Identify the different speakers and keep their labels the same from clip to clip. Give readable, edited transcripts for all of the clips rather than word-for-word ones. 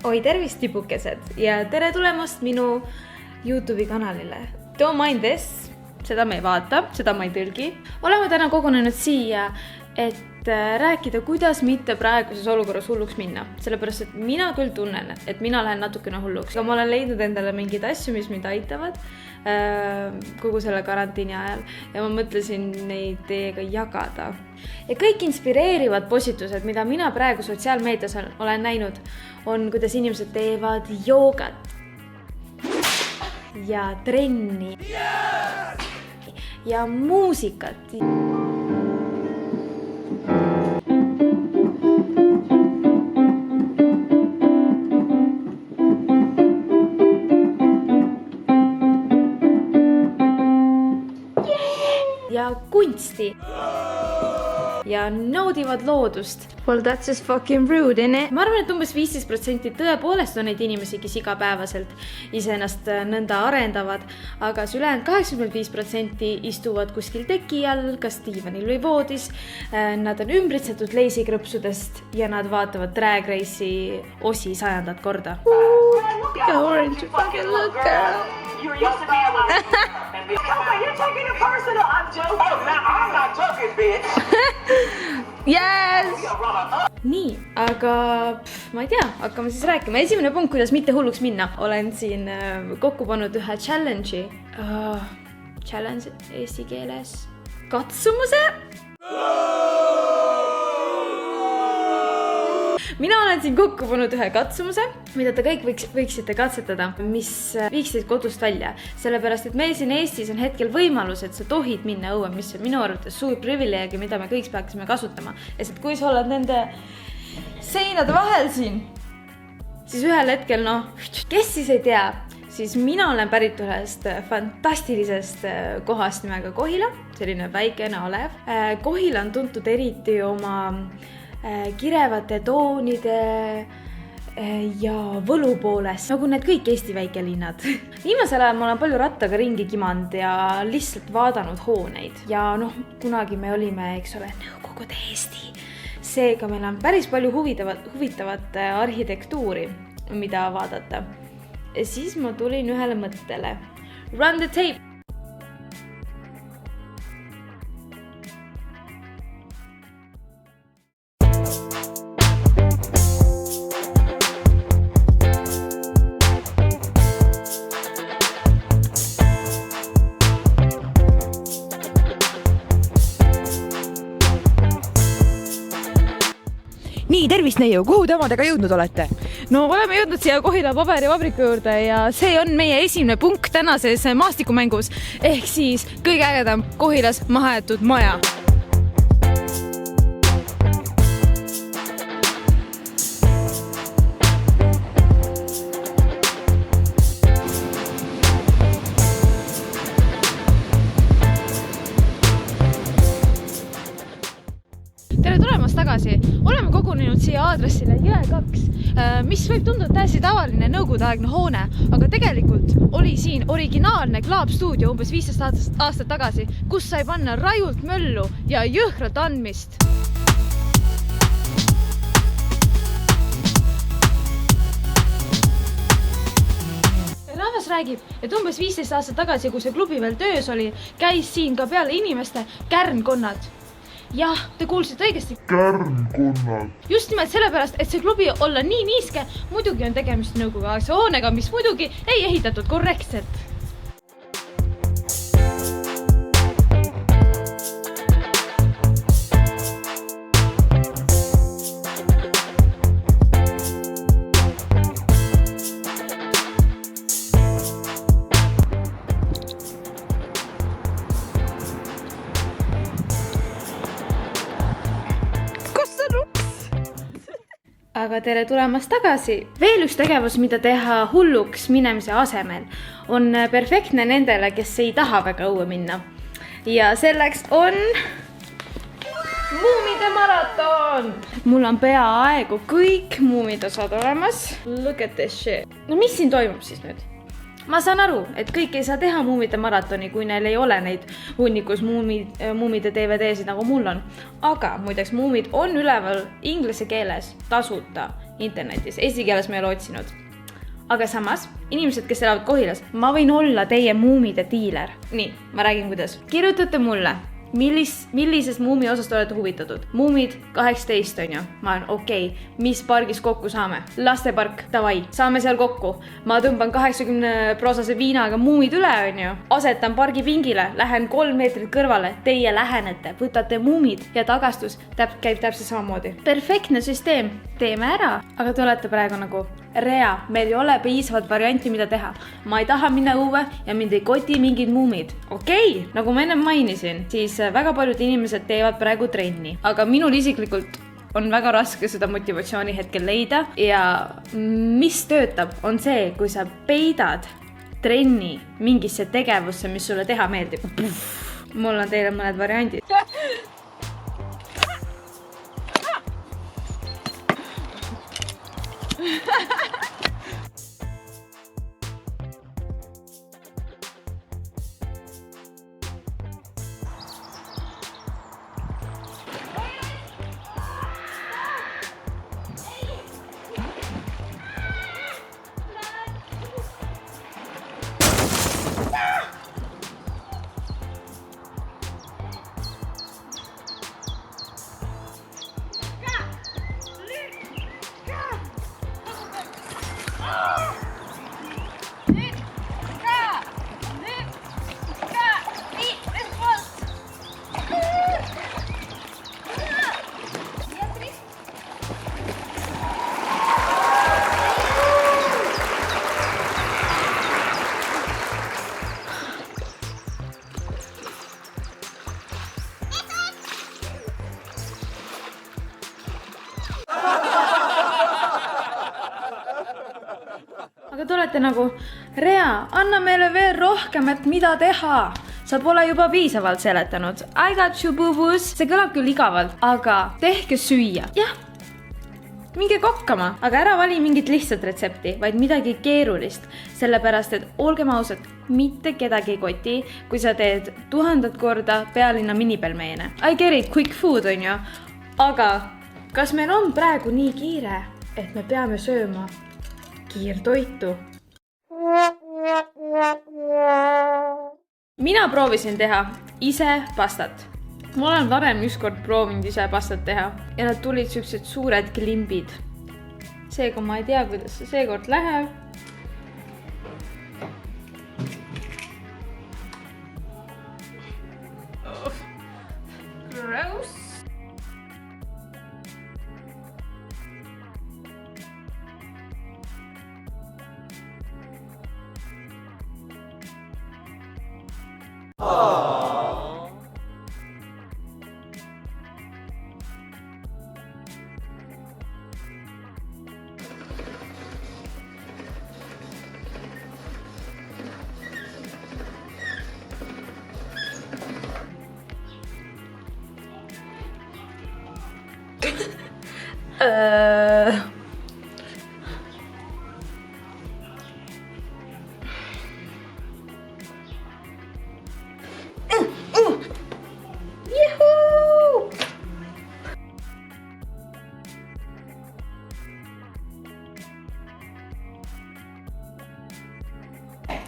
Speaker 1: Oi, tervist tibukesed ja tere tulemast minu YouTube'i kanalile. Don't mind this, seda me ei vaata, seda ma ei tõlgi. Oleme täna kogunenud siia, et rääkida, kuidas mitte praeguses olukorras hulluks minna. Sellepärast, et mina küll tunnen, et mina lähen natukene hulluks. Aga ma olen leidnud endale mingeid asju, mis mind aitavad kogu selle karantiini ajal. Ja ma mõtlesin neid teiega jagada. Ja kõik inspireerivad postitused, mida mina praegu sotsiaalmeedias olen näinud, on, kuidas inimesed teevad joogat ja trenni ja muusikat. Ja kunsti. Ja naudivad loodust. Well, that's just fucking rude, innit? Ma arvan, et umbes 15% tõepoolest on neid inimesi, kes igapäevaselt iseennast nõnda arendavad, aga ülejäänud 85% istuvad kuskil teki all, kas diivanil või voodis. Nad on ümbritsetud leisikrõpsudest ja nad vaatavad Drag Race'i osi 100. korda. Orange, you fucking look, girl.
Speaker 2: You used to be a lot. You're taking it personal. I'm joking. Oh, now I'm not joking, bitch.
Speaker 1: Yes! Nii, aga ma ei tea, hakkame siis rääkima. Esimene punkt, kuidas mitte hulluks minna. Olen siin kokku pannud ühe challenge'i. Challenge eesti keeles. Katsumuse? Mina olen siin kokku pannud ühe katsumuse, mida te kõik võiksite katsetada, mis viiksid kodust välja. Sellepärast, et meil siin Eestis on hetkel võimalus, et sa tohid minna õue, mis on minu arvates suur privileegi, mida me kõik peaksime kasutama. Et kui sa oled nende seinade vahel siin, siis ühel hetkel, kes siis ei tea, siis mina olen pärit ühest fantastilisest kohast nimega Kohila, selline väikene alev. Kohila on tuntud eriti oma kirevate toonide ja võlu poolest, nagu need kõik Eesti väikelinnad. Viimasel ajal ma olen palju rattaga ringi kimanud ja lihtsalt vaadanud hooneid. Ja kunagi me olime, eks ole, Nõukogude Eesti. Seega meil on päris palju huvitavat arhitektuuri, mida vaadata. Ja siis ma tulin ühele mõttele. Run the tape!
Speaker 3: Nii, tervist neiu, kuhu te omadega jõudnud olete?
Speaker 1: No oleme jõudnud siia Kohila paberivabriku juurde ja see on meie esimene punkt tänases maastikumängus ehk siis kõige ägedam Kohilas mahajäetud maja. Tere tulemast tagasi. Oleme kogunenud siia aadressile Jõe 2, mis võib tunduda täiesti tavaline nõukogudeaegne hoone, aga tegelikult oli siin originaalne klaapstuudio umbes 15 aastat tagasi, kus sai panna rajult möllu ja jõhkralt andmist. Rahvas räägib, et umbes 15 aastat tagasi, kui see klubi veel töös oli, käis siin ka peale inimeste kärnkonnad. Jah, te kuulsite õigesti.
Speaker 4: Kärnkonnad.
Speaker 1: Just nimelt sellepärast, et see klubi olla nii niiske, muidugi on tegemist nõukogudeaegse hoonega, mis muidugi ei ehitatud korrektselt. Aga tere tulemast tagasi. Veel üks tegevus, mida teha hulluks minemise asemel, on perfektne nendele, kes ei taha väga õue minna. Ja selleks on muumide maraton. Mul on peaaegu kõik muumid osad olemas. Look at this shit. No mis siin toimub siis nüüd? Ma saan aru, et kõik ei saa teha muumide maratoni, kui neil ei ole neid hunnikus muumide DVD-sid nagu mul on. Aga muideks muumid on üleval inglise keeles tasuta internetis, eesti keeles ma ei ole otsinud. Aga samas, inimesed, kes elavad Kohilas, ma võin olla teie muumide diiler. Nii, ma räägin kuidas. Kirjutate mulle, millisest muumi osast olete huvitatud. Muumid 18 on ju. Ma olen okei, mis pargis kokku saame? Lastepark, davai, saame seal kokku. Ma tõmban 80% viinaga muumid üle on ju. Asetan pargi pingile, lähen 3 meetrit kõrvale, teie lähenete, võtate muumid ja tagastus käib täpselt samamoodi. Perfektne süsteem, teeme ära. Aga te olete praegu nagu rea, meil ei ole piisavalt varianti, mida teha. Ma ei taha minna õue ja mind ei koti mingid muumid. Okei, nagu ma enne mainisin, siis väga paljud inimesed teevad praegu trenni. Aga minul isiklikult on väga raske seda motivatsiooni hetkel leida. Ja mis töötab, on see, kui sa peidad trenni mingisse tegevusse, mis sulle teha meeldib. Mul on teile mõned variandid. Aga te olete nagu, Rea, anna meile veel rohkem, et mida teha. Sa pole juba piisavalt seletanud. I got you, boo-boos. See kõlab küll igavalt, aga tehke süüa. Jah, minge kokkama, aga ära vali mingit lihtsat retsepti, vaid midagi keerulist. Sellepärast, et olgem ausad, mitte kedagi ei koti, kui sa teed 1000 korda pealinna minipelmeene. I get it, quick food on ju. Aga kas meil on praegu nii kiire, et me peame sööma kiirtoitu? Mina proovisin teha ise pastat. Ma olen varem ükskord proovinud ise pastat teha ja nad tulid siuksed suured klimbid. Seega ma ei tea, kuidas see seekord läheb. Gross.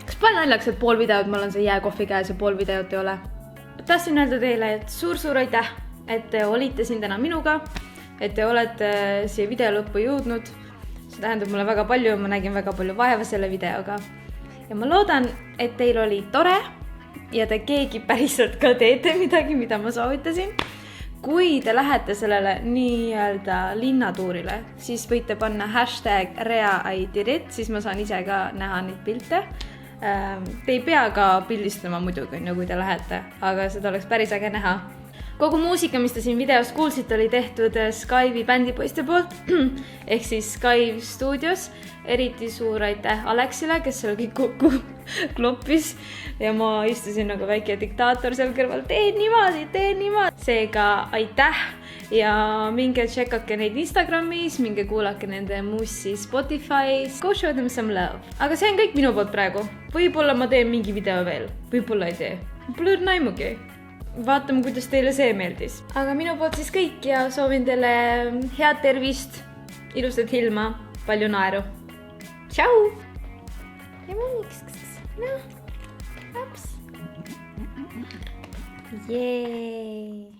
Speaker 1: Kas pole naljaks, et pool videot mul on see jääkohvi käes ja pool videot ei ole? Tahtsin öelda teile, et suur aitäh, et te olite siin täna minuga, et te olete siia video lõppu jõudnud. See tähendab mulle väga palju, ma nägin väga palju vaeva selle videoga. Ja ma loodan, et teil oli tore ja te keegi päriselt ka teete midagi, mida ma soovitasin. Kui te lähete sellele nii-öelda linnatuurile, siis võite panna #ReaIDIT, siis ma saan ise ka näha neid pilte. Te ei pea ka pildistama muidugi, kui te lähete, aga seda oleks päris äge näha. Kogu muusika, mis te siin videos kuulsite, oli tehtud Skype'i bändipoiste poolt, ehk siis Skype stuudios. Eriti suur aitäh Alexile, kes seal kõik kokku kloppis ja ma istusin nagu väike diktaator seal kõrval. Tee niimoodi. Seega aitäh ja minge tšekkake neid Instagramis, minge kuulake nende muussi Spotify's. Go show them some love. Aga see on kõik minu poolt praegu. Võib-olla ma teen mingi video veel, võib-olla ei tee. Pole naimugi. Vaatame, kuidas teile see meeldis. Aga minu poolt siis kõik ja soovin teile head tervist ilusat ilma, palju naeru. Tšau! Ja mõniks, noh, laps. Jee!